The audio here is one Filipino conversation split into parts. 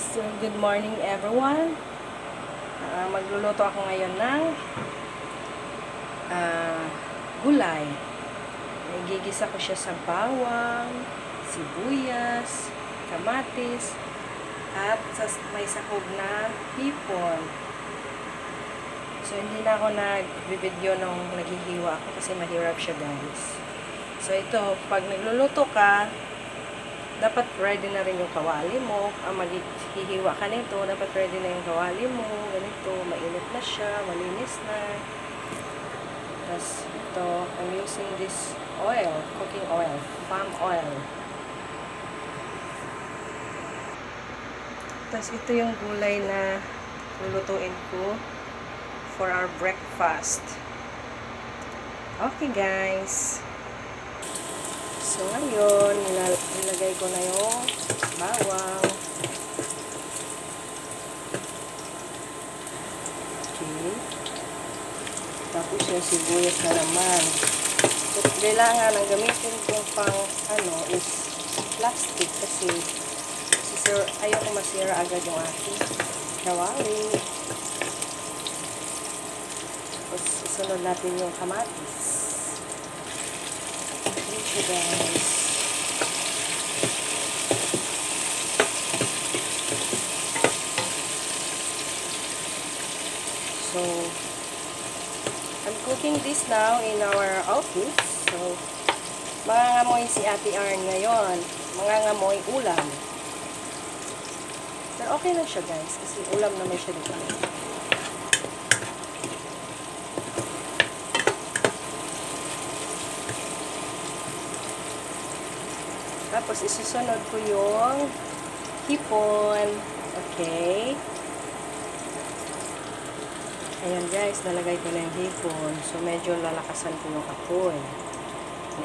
So, good morning everyone. Magluluto ako ngayon ng gulay. Gigisa ko siya sa bawang, sibuyas, kamatis, at may sahog na hipon. So, hindi na ako nag-video nung naghihiwa ako kasi mahirap siya, guys. So, ito, pag nagluluto ka, dapat ready na rin yung kawali mo. Maghihiwa ka nito, dapat ready na yung kawali mo. Ganito, mainit na siya, malinis na. Tapos, ito, I'm using this oil, cooking oil, palm oil. Tapos, ito yung gulay na lulutuin ko for our breakfast. Okay, guys. So, ngayon, nilagay ko na yung bawang. Okay. Tapos yung sibuyas na naman. So, kailangan ang gamitin kong pang, is plastic kasi ayoko masira agad yung aking kawali. Tapos, isunod natin yung kamatis. Okay, guys. So, I'm cooking this now in our office. So, mangangamoy si Ate Arn ngayon. Mangangamoy ulam. Pero okay lang siya, guys. Kasi ulam naman siya dito. Tapos, isusunod ko yung hipon. Okay. Ayan, guys. Nalagay ko na yung hipon. So, medyo lalakasan ko yung apoy.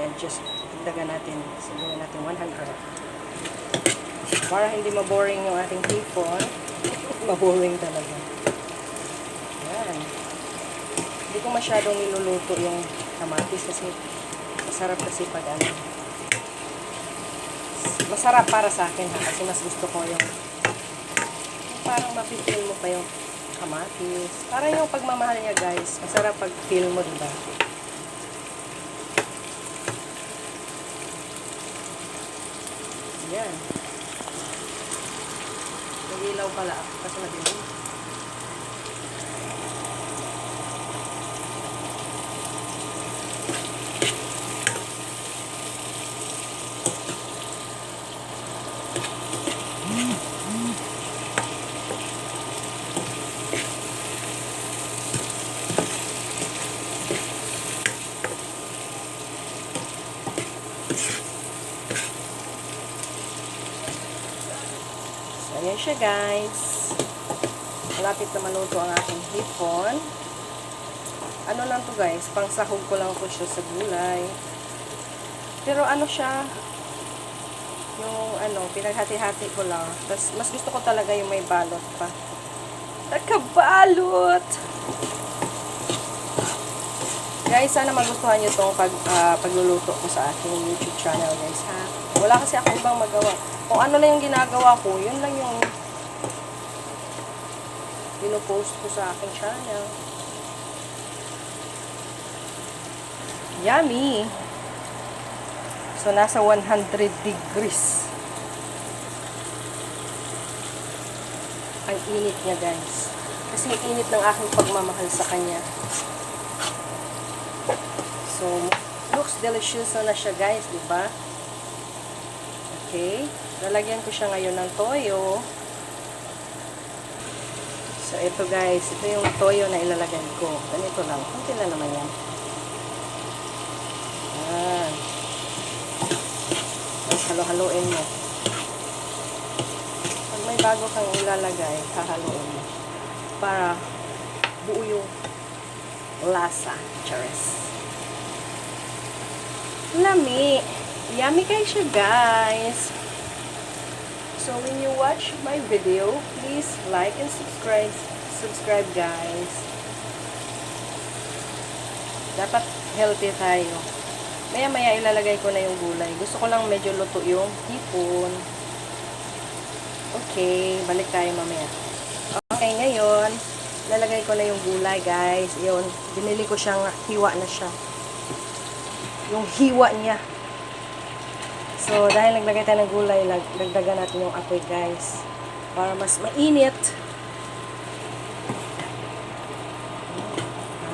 I-adjust. Dagdagan natin. Siguro natin 100. Para hindi maboring yung ating hipon. Maboring talaga. Ayan. Hindi ko masyadong niluluto yung kamatis kasi masarap kasi pag masarap para sa akin kasi mas gusto ko yung parang mapipil mo pa yung kamatis. Parang yung pagmamahal niya, guys. Masarap pag feel mo, diba? Yan. Nag-ilaw pala ako kasi madilim. Ayan siya, guys. Malapit na maluto ang aking hipon. Ano lang to, guys, pang sahog ko lang to siya sa gulay. Pero siya, yung pinaghati-hati ko lang. Tapos, mas gusto ko talaga yung may balot pa. Nakabalot! Guys, sana magustuhan nyo itong pagluluto ko sa aking YouTube channel, guys, ha? Wala kasi ako ibang magawa. Kung ano lang yung ginagawa ko, yun lang yung pinopost ko sa aking channel. Yummy! So, nasa 100 degrees. Ang init niya, guys. Kasi init ng aking pagmamahal sa kanya. So, looks delicious na siya, guys, diba? Okay. Lalagyan ko siya ngayon ng toyo. So, ito, guys. Ito yung toyo na ilalagay ko. Ganito lang. Kunti lang naman yan. Ayan. Tapos, halo-haloin mo. Pag may bago kang ilalagay, hahaloin mo. Para buo yung lasa. Charis. Lami. Yummy kayo siya, guys. So, when you watch my video, please like and subscribe. Subscribe, guys. Dapat healthy tayo. Maya-maya ilalagay ko na yung gulay. Gusto ko lang medyo luto yung hipon. Okay, balik tayo mamaya. Okay, ngayon, lalagay ko na yung gulay, guys. Yun, binili ko siyang hiwa na siya. Yung hiwa niya. So, dahil naglagay tayo ng gulay, dagdagan natin yung apoy, guys. Para mas mainit.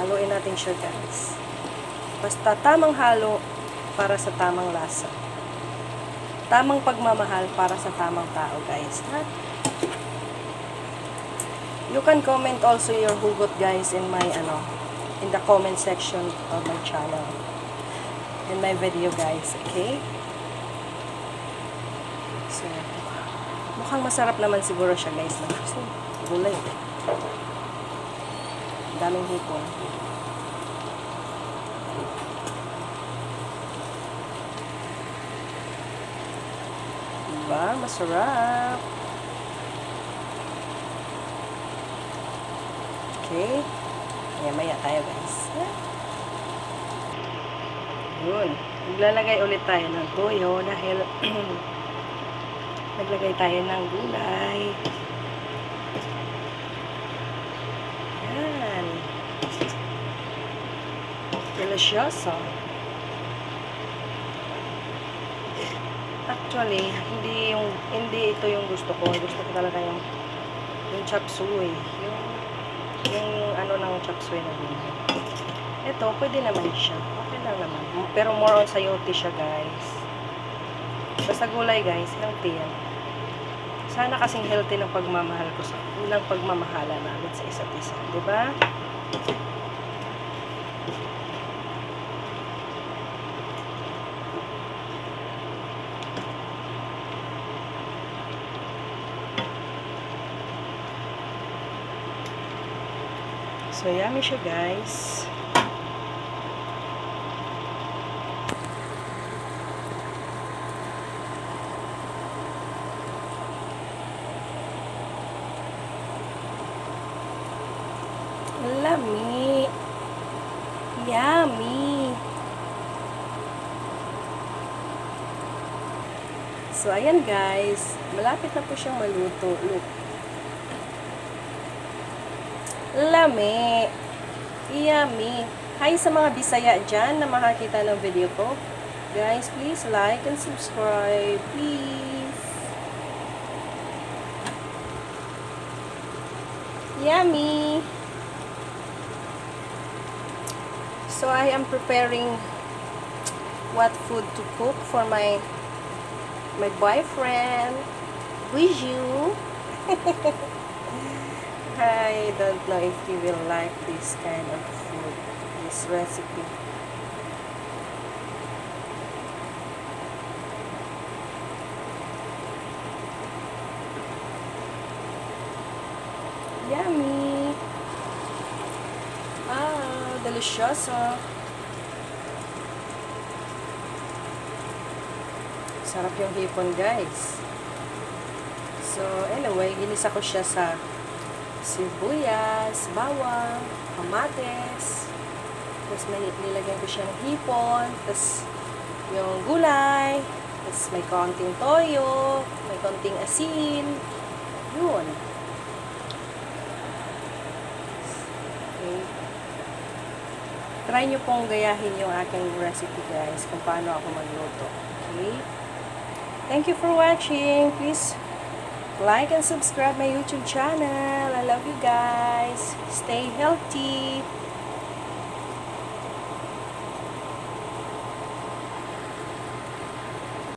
Haluin natin siya, guys. Basta tamang halo para sa tamang lasa. Tamang pagmamahal para sa tamang tao, guys. You can comment also your hugot, guys, in my, in the comment section of my channel. In my video, guys. Okay? So, mukhang masarap naman siguro siya, guys. Kasi, gulay. Daming hipon. Diba? Masarap. Okay. Maya tayo, guys. Yun. Maglalagay ulit tayo ng toyo dahil naglagay tayo ng gulay. Yan. Delicioso. Actually, hindi ito yung gusto ko. Gusto ko talaga yung chop suey. Yung ng chop suey na gulay. Ito, pwede naman siya. Okay lang naman. Pero more on sayote siya, guys. Basta gulay, guys, healthy yan. Sana kasing healthy ng pagmamahal ko ng pagmamahala namin sa isa't isa. Diba? So, yummy siya, guys. Lami. Yummy. So, ayan, guys. Malapit na po siyang maluto. Look. Lami. Yummy. Hi sa mga Bisaya dyan na makakita ng video ko. Guys, please like and subscribe. Please. Yummy. So, I am preparing what food to cook for my boyfriend. With you. I don't know if you will like this kind of food, this recipe. Yummy! Ah, delicioso! Sarap yung hipon, guys. So, anyway, ginisa ko siya sa sibuyas, bawang, kamates. Tapos nilagyan ko siya ng hipon. Tapos yung gulay. Tapos may konting toyo. May konting asin. Yun. Okay. Try nyo pong gayahin yung aking recipe, guys. Kung paano ako magluto. Okay? Thank you for watching. Please like and subscribe my YouTube channel. I love you guys. Stay healthy.